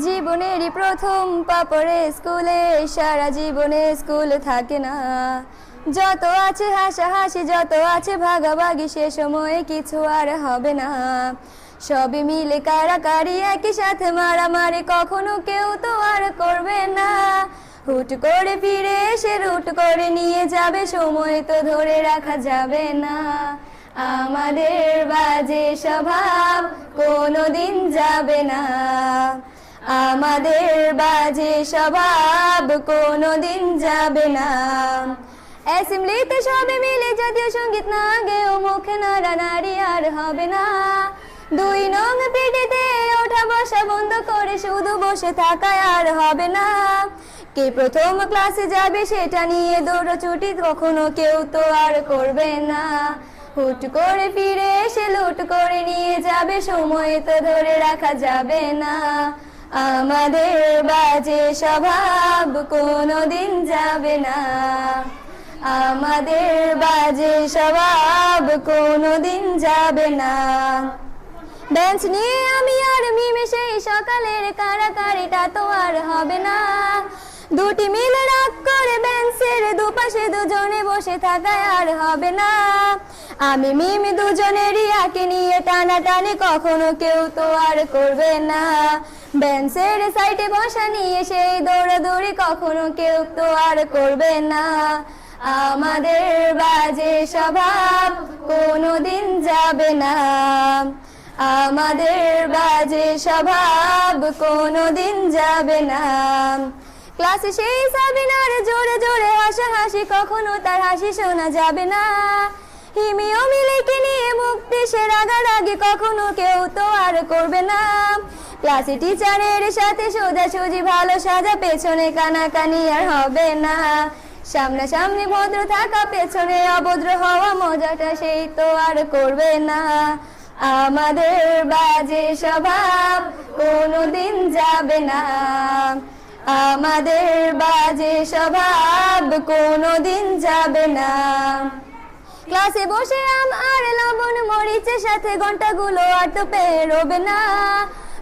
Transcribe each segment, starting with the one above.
জীবনেরই প্রথম পা পড়ে স্কুলে, সারা জীবনে স্কুল থাকে না। যত আছে হাসাহাসি, যত আছে ভাগাভাগি, সে সময়ে কিছু আর হবে না। সবে মিলে কারাকারি, একই সাথে মারামারি, কখনো কেউ তো আর করবে না। হুট করে ফিরে এসে রুট করে নিয়ে যাবে, সময় তো ধরে রাখা যাবে না। আমাদের বাজে স্বভাব কোনোদিন যাবে না, আমাদের বাজে স্বভাব কোনোদিন যাবে না। অ্যাসেম্বলিতে সবে মিলে জাতীয় সঙ্গীত না গেয়েও মুখে নাড়ানাড়ি আর হবে না। 2 নং পিটিতে ওঠা বসা বন্ধ করে শুধু বসে থাকা আর হবে না। কে প্রথম ক্লাসে যাবে সেটা নিয়ে দৌড়ছুটি কখনো কেউ তো আর করবে না। হুট করে ফিরে এসে লুট করে নিয়ে যাবে, সময় তো ধরে রাখা যাবে না। আমাদের বাজে স্বভাব কোনোদিন যাবে না, আমাদের বাজে স্বভাব কোনোদিন যাবে না। বেঞ্চ নিয়ে আমি আর মিমে সেই সকালের কারাকারিটা তো আর হবে না। দুটি মিলে রাগ করে বেঞ্চের দুপাশে দুজনে বসে থাকায় আর হবে না। আমি মিমি দুজনেরই আঁকে নিয়ে টানাটানি কখনো কেউ তো আর করবে না। বেঞ্চের সাইডে বসা নিয়ে সেই দৌড়াদৌড়ি কখনো কেউ তো আর করবে না। আমাদের বাজে স্বভাব কোনোদিন যাবে না, আমাদের বাজে স্বভাব কোনোদিন যাবে না। ক্লাসে সেই সাবিনার জোরে জোরে হাসাহাসি, কখনো তার হাসি শোনা যাবে না। হিমি ও মিলিকে নিয়ে মুক্তি সে রাগারাগি কখনো কেউ তো আর করবে না। ক্লাসে টিচারের সাথে সোজাসুজি ভালো সাজা, পেছনে কানাকানি আর হবে না। সামনাসামনি ভদ্র থাকা, পেছনে অভদ্র হওয়া, মজাটা সেই তো আর করবে না। আমাদের বাজে স্বভাব কোনোদিন যাবে না, আমাদের বাজে স্বভাব কোনোদিন যাবে না। ক্লাসে বসে আম আর লবণ মরিচের সাথে ঘন্টাগুলো আর তো পেরোবে না।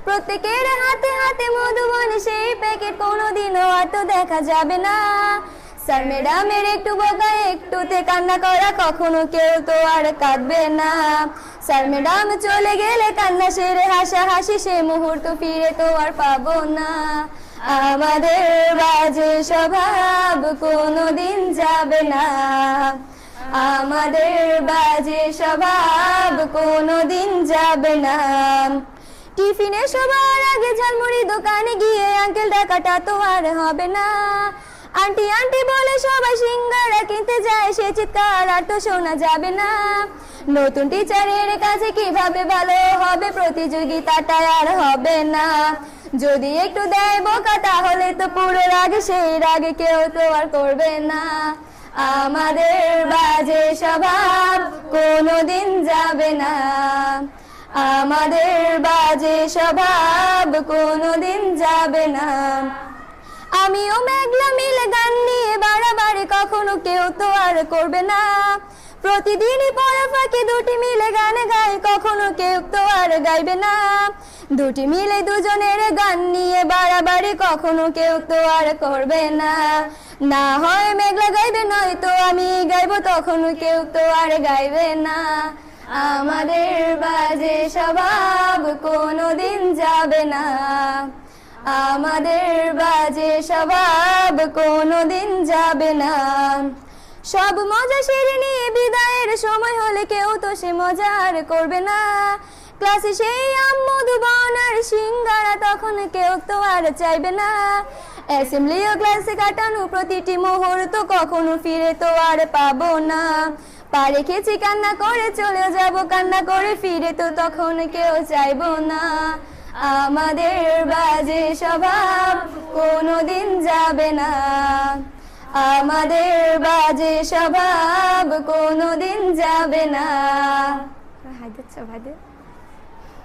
প্রত্যেকের হাতে হাতে মধুবন সেই প্যাকেট কোনোদিনও আর তো দেখা যাবে না। স্যার ম্যাডামের একটু বকা, একটুতে কান্না করা, কখনো কেউ তো আর কাঁদবে না। স্যার ম্যাডাম চলে গেলে কান্না সেরে হাসাহাসি, সে মুহূর্ত ফিরে তো আর পাবো না। আমাদের বাজে স্বভাব কোনোদিন যাবে না, আমাদের বাজে স্বভাব কোনোদিন যাবে না। টিফিনে সবার আগে ঝালমুড়ি দোকানে গিয়ে আঙ্কেল ডাকাটা তো আর হবে না। আন্টি আন্টি বলে সবাই সিঙ্গারা কিনতে যায়, সে চিৎকার আর তো শোনা যাবে না। নতুন টিচারের কাছে কিভাবে ভালো হবে, প্রতিযোগিতাটা আর হবে না। যদি একটু দেয় বোকা তাহলে তো পুরো রাগ, সেই রাগে কেউ তো আর করবে না। আমাদের বাজে স্বভাব কোনোদিন যাবে না, আমাদের বাজে স্বভাব কোনোদিন যাবে না। আমিও মেঘলা মিলে গান নিয়ে বাড়াবাড়ি, কখনো কেউ তো আর করবে না। প্রতিদিনই পড়া ফাঁকে দুটি মিলে গান গাই, কখনো কেউ তো আর গাইবে না। দুটি মিলে দুজনের গান নিয়ে বাড়াবাড়ি, কখনো কেউ তো আর করবে না। না হয় মেঘলা গাইবে, নয়তো আমি গাইবো, তখন কেউ তো আর গাইবে না। আমাদের বাজে স্বভাব কোনোদিন যাবে না, আমাদের বাজে স্বভাব কোনোদিন যাবে না। সব মজা সেরে নিয়ে বিদায়ের সময় হলে কেউ তো সে মজা আর করবে না। ক্লাসে সেই আম মধুবন আর সিঙ্গারা, তখন কেউ তো আর চাইবে না। অ্যাসেম্বলি ও ক্লাসে কাটানো প্রতিটি মুহূর্ত কখনো ফিরে তো আর পাবো না। পা রেখেছি কান্না করে চলে যাব, কান্না করে ফিরে তো তখন কেউ চাইবো না। আমাদের বাজে স্বভাব কোনোদিন যাবে না, আমাদের বাজে স্বভাব কোনোদিন যাবে না।